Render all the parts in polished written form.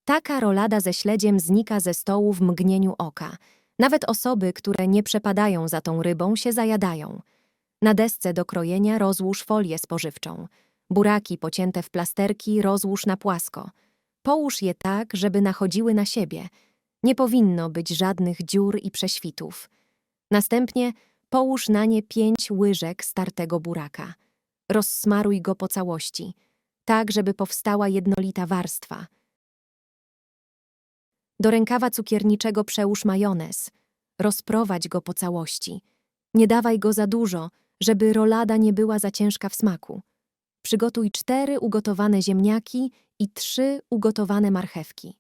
Taka rolada ze śledziem znika ze stołu w mgnieniu oka. Nawet osoby, które nie przepadają za tą rybą, się zajadają. Na desce do krojenia rozłóż folię spożywczą. Buraki pocięte w plasterki rozłóż na płasko. Połóż je tak, żeby nachodziły na siebie. Nie powinno być żadnych dziur i prześwitów. Następnie połóż na nie 5 łyżek startego buraka. Rozsmaruj go po całości, tak żeby powstała jednolita warstwa. Do rękawa cukierniczego przełóż majonez. Rozprowadź go po całości. Nie dawaj go za dużo, żeby rolada nie była za ciężka w smaku. Przygotuj 4 ugotowane ziemniaki i 3 ugotowane marchewki.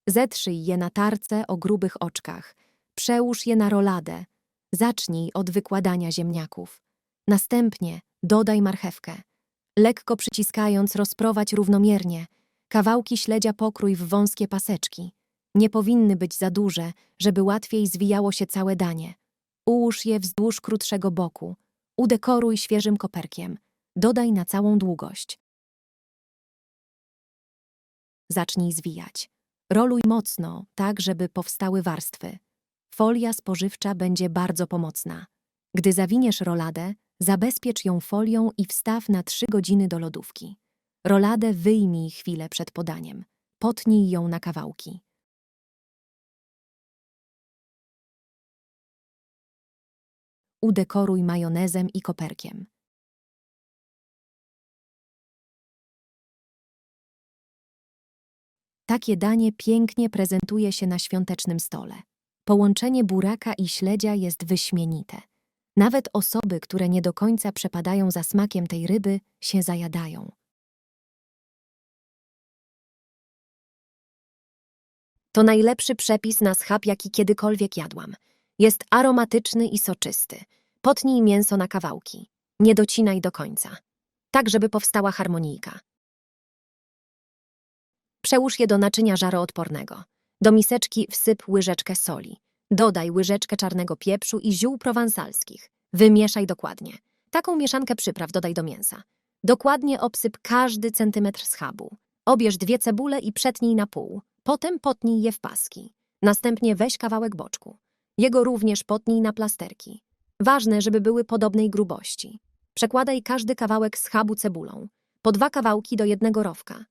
Zetrzyj je na tarce o grubych oczkach. Przełóż je na roladę. Zacznij od wykładania ziemniaków. Następnie dodaj marchewkę. Lekko przyciskając rozprowadź równomiernie. Kawałki śledzia pokrój w wąskie paseczki. Nie powinny być za duże, żeby łatwiej zwijało się całe danie. Ułóż je wzdłuż krótszego boku. Udekoruj świeżym koperkiem. Dodaj na całą długość. Zacznij zwijać. Roluj mocno, tak żeby powstały warstwy. Folia spożywcza będzie bardzo pomocna. Gdy zawiniesz roladę, zabezpiecz ją folią i wstaw na 3 godziny do lodówki. Roladę wyjmij chwilę przed podaniem. Potnij ją na kawałki. Udekoruj majonezem i koperkiem. Takie danie pięknie prezentuje się na świątecznym stole. Połączenie buraka i śledzia jest wyśmienite. Nawet osoby, które nie do końca przepadają za smakiem tej ryby, się zajadają. To najlepszy przepis na schab, jaki kiedykolwiek jadłam. Jest aromatyczny i soczysty. Potnij mięso na kawałki. Nie docinaj do końca. Tak, żeby powstała harmonijka. Przełóż je do naczynia żaroodpornego. Do miseczki wsyp łyżeczkę soli. Dodaj łyżeczkę czarnego pieprzu i ziół prowansalskich. Wymieszaj dokładnie. Taką mieszankę przypraw dodaj do mięsa. Dokładnie obsyp każdy centymetr schabu. Obierz 2 cebule i przetnij na pół. Potem potnij je w paski. Następnie weź kawałek boczku. Jego również potnij na plasterki. Ważne, żeby były podobnej grubości. Przekładaj każdy kawałek schabu cebulą. Po 2 kawałki do jednego rowka.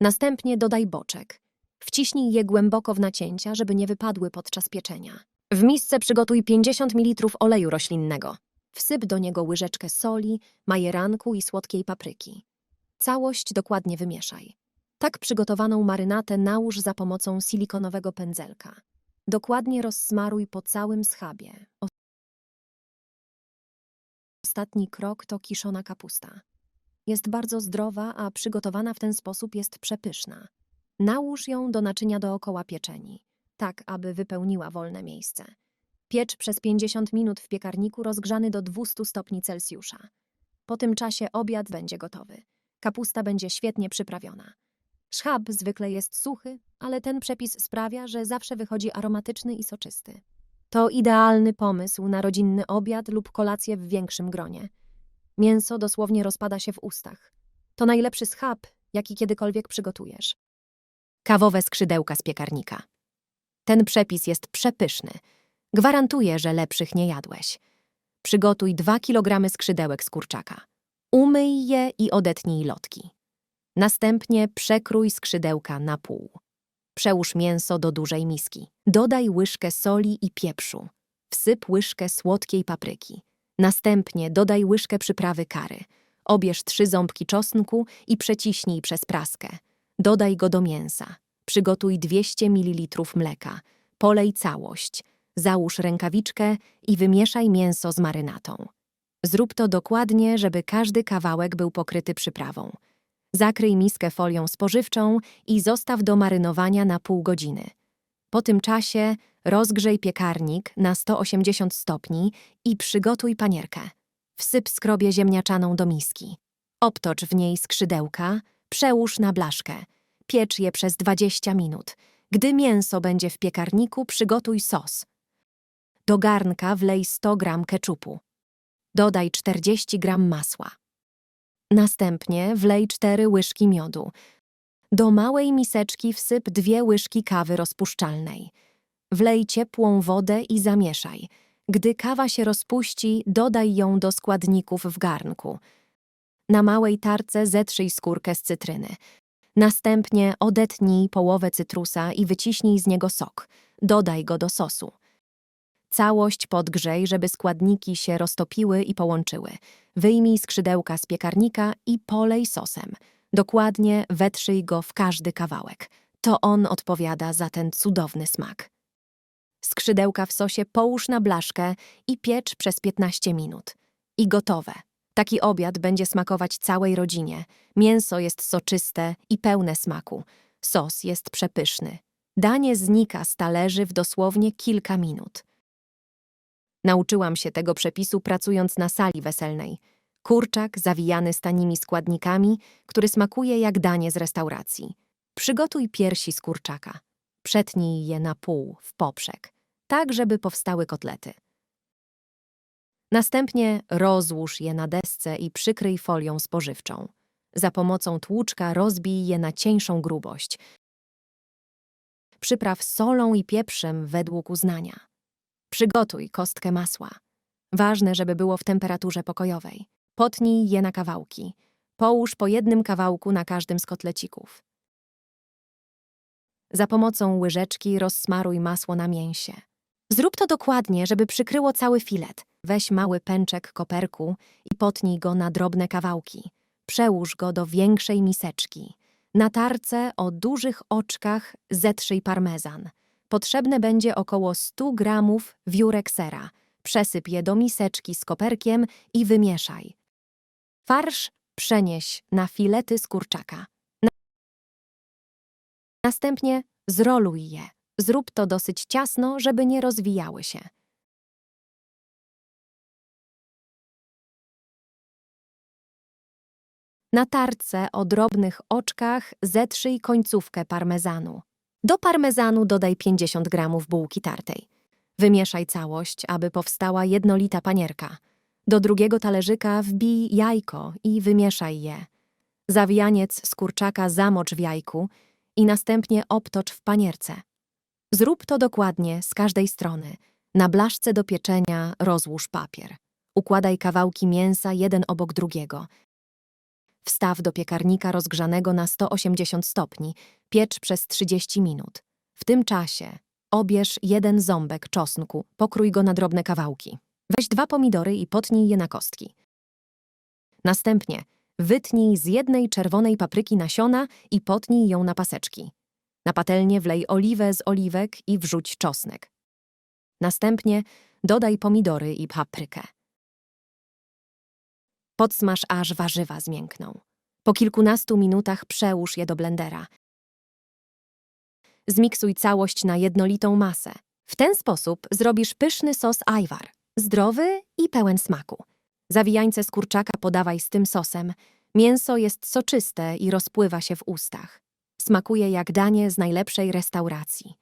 Następnie dodaj boczek. Wciśnij je głęboko w nacięcia, żeby nie wypadły podczas pieczenia. W misce przygotuj 50 ml oleju roślinnego. Wsyp do niego łyżeczkę soli, majeranku i słodkiej papryki. Całość dokładnie wymieszaj. Tak przygotowaną marynatę nałóż za pomocą silikonowego pędzelka. Dokładnie rozsmaruj po całym schabie. Ostatni krok to kiszona kapusta. Jest bardzo zdrowa, a przygotowana w ten sposób jest przepyszna. Nałóż ją do naczynia dookoła pieczeni, tak aby wypełniła wolne miejsce. Piecz przez 50 minut w piekarniku rozgrzany do 200 stopni Celsjusza. Po tym czasie obiad będzie gotowy. Kapusta będzie świetnie przyprawiona. Schab zwykle jest suchy, ale ten przepis sprawia, że zawsze wychodzi aromatyczny i soczysty. To idealny pomysł na rodzinny obiad lub kolację w większym gronie. Mięso dosłownie rozpada się w ustach. To najlepszy schab, jaki kiedykolwiek przygotujesz. Kawowe skrzydełka z piekarnika. Ten przepis jest przepyszny. Gwarantuję, że lepszych nie jadłeś. Przygotuj 2 kg skrzydełek z kurczaka. Umyj je i odetnij lotki. Następnie przekrój skrzydełka na pół. Przełóż mięso do dużej miski. Dodaj łyżkę soli i pieprzu. Wsyp łyżkę słodkiej papryki. Następnie dodaj łyżkę przyprawy curry. Obierz 3 ząbki czosnku i przeciśnij przez praskę. Dodaj go do mięsa. Przygotuj 200 ml mleka. Polej całość. Załóż rękawiczkę i wymieszaj mięso z marynatą. Zrób to dokładnie, żeby każdy kawałek był pokryty przyprawą. Zakryj miskę folią spożywczą i zostaw do marynowania na pół godziny. Po tym czasie rozgrzej piekarnik na 180 stopni i przygotuj panierkę. Wsyp skrobię ziemniaczaną do miski. Obtocz w niej skrzydełka, przełóż na blaszkę. Piecz je przez 20 minut. Gdy mięso będzie w piekarniku, przygotuj sos. Do garnka wlej 100 g keczupu. Dodaj 40 g masła. Następnie wlej 4 łyżki miodu. Do małej miseczki wsyp 2 łyżki kawy rozpuszczalnej. Wlej ciepłą wodę i zamieszaj. Gdy kawa się rozpuści, dodaj ją do składników w garnku. Na małej tarce zetrzyj skórkę z cytryny. Następnie odetnij połowę cytrusa i wyciśnij z niego sok. Dodaj go do sosu. Całość podgrzej, żeby składniki się roztopiły i połączyły. Wyjmij skrzydełka z piekarnika i polej sosem. Dokładnie wetrzyj go w każdy kawałek. To on odpowiada za ten cudowny smak. Skrzydełka w sosie połóż na blaszkę i piecz przez 15 minut. I gotowe. Taki obiad będzie smakować całej rodzinie. Mięso jest soczyste i pełne smaku. Sos jest przepyszny. Danie znika z talerzy w dosłownie kilka minut. Nauczyłam się tego przepisu pracując na sali weselnej. Kurczak zawijany z tanimi składnikami, który smakuje jak danie z restauracji. Przygotuj piersi z kurczaka. Przetnij je na pół w poprzek, tak żeby powstały kotlety. Następnie rozłóż je na desce i przykryj folią spożywczą. Za pomocą tłuczka rozbij je na cieńszą grubość. Przypraw solą i pieprzem według uznania. Przygotuj kostkę masła. Ważne, żeby było w temperaturze pokojowej. Potnij je na kawałki. Połóż po jednym kawałku na każdym z kotlecików. Za pomocą łyżeczki rozsmaruj masło na mięsie. Zrób to dokładnie, żeby przykryło cały filet. Weź mały pęczek koperku i potnij go na drobne kawałki. Przełóż go do większej miseczki. Na tarce o dużych oczkach zetrzyj parmezan. Potrzebne będzie około 100 gramów wiórek sera. Przesyp je do miseczki z koperkiem i wymieszaj. Farsz przenieś na filety z kurczaka. Następnie zroluj je. Zrób to dosyć ciasno, żeby nie rozwijały się. Na tarce o drobnych oczkach zetrzyj końcówkę parmezanu. Do parmezanu dodaj 50 gramów bułki tartej. Wymieszaj całość, aby powstała jednolita panierka. Do drugiego talerzyka wbij jajko i wymieszaj je. Zawijaniec z kurczaka zamocz w jajku i następnie obtocz w panierce. Zrób to dokładnie z każdej strony. Na blaszce do pieczenia rozłóż papier. Układaj kawałki mięsa jeden obok drugiego. Wstaw do piekarnika rozgrzanego na 180 stopni. Piecz przez 30 minut. W tym czasie obierz 1 ząbek czosnku, pokrój go na drobne kawałki. Weź 2 pomidory i potnij je na kostki. Następnie wytnij z 1 czerwonej papryki nasiona i potnij ją na paseczki. Na patelnię wlej oliwę z oliwek i wrzuć czosnek. Następnie dodaj pomidory i paprykę. Podsmaż, aż warzywa zmiękną. Po kilkunastu minutach przełóż je do blendera. Zmiksuj całość na jednolitą masę. W ten sposób zrobisz pyszny sos ajwar, zdrowy i pełen smaku. Zawijańce z kurczaka podawaj z tym sosem. Mięso jest soczyste i rozpływa się w ustach. Smakuje jak danie z najlepszej restauracji.